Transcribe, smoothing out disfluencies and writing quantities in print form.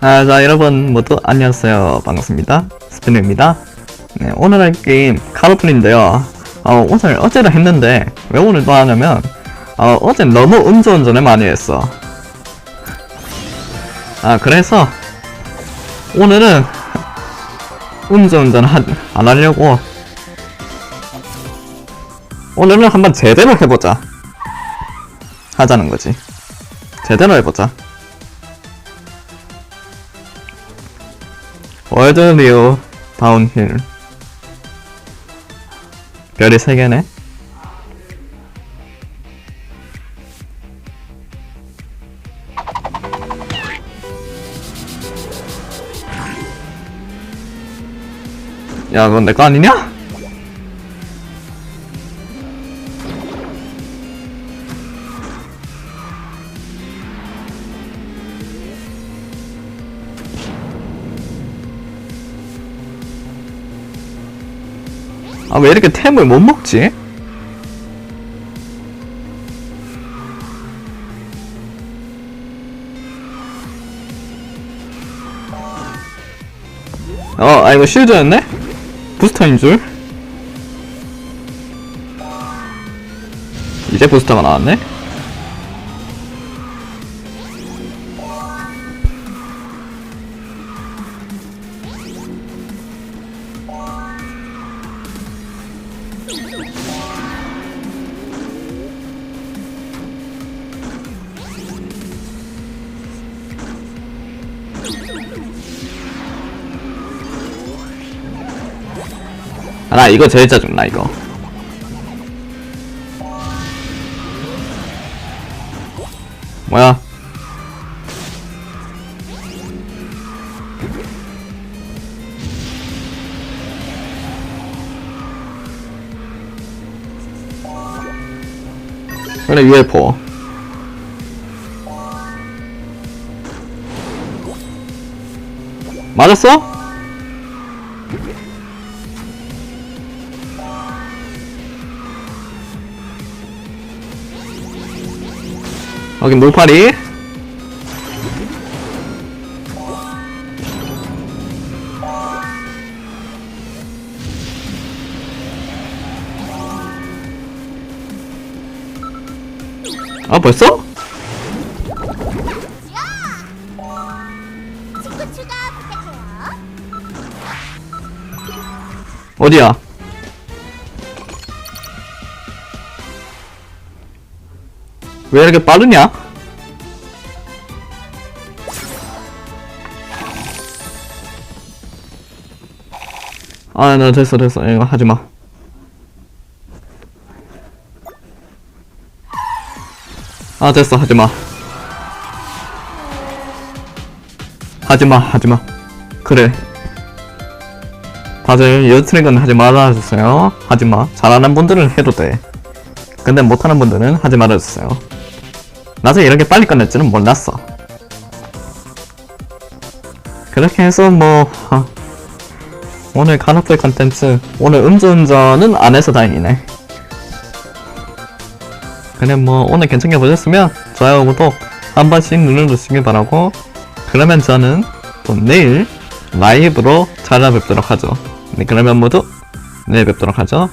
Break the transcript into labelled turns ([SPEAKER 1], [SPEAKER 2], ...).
[SPEAKER 1] 자, 여러분 모두 안녕하세요. 반갑습니다. 스피너입니다. 네, 오늘 할 게임 카르풀인데요. 어제도 했는데 왜 오늘 또 하냐면 어제 너무 음주운전을 많이 했어. 그래서 오늘은 음주운전 안 하려고 오늘은 한번 제대로 해보자 하자는 거지. 제대로 해보자. 월드리오 다운힐 별이 3개네. 야, 그건 내 거 아니냐? 왜 이렇게 템을 못 먹지? 이거 쉴드였네? 부스터인 줄? 이제 부스터가 나왔네? 나 이거 제일 짜증나. 이거 뭐야? 그래, UFO 맞았어? 여기 물파리. 벌써? 어디야? 왜 이렇게 빠르냐? 나 됐어. 이거 하지마. 됐어. 하지마. 그래. 다들 여트랙은 하지 말아주세요. 하지마. 잘하는 분들은 해도 돼. 근데 못하는 분들은 하지 말아주세요. 나중에 이렇게 빨리 끝낼지는 몰랐어. 그렇게 해서 오늘 카노플 컨텐츠, 오늘 음주운전은 안 해서 다행이네. 그래, 오늘 괜찮게 보셨으면 좋아요, 구독 한 번씩 눌러주시길 바라고, 그러면 저는 또 내일 라이브로 찾아뵙도록 하죠. 네, 그러면 모두 내일 뵙도록 하죠.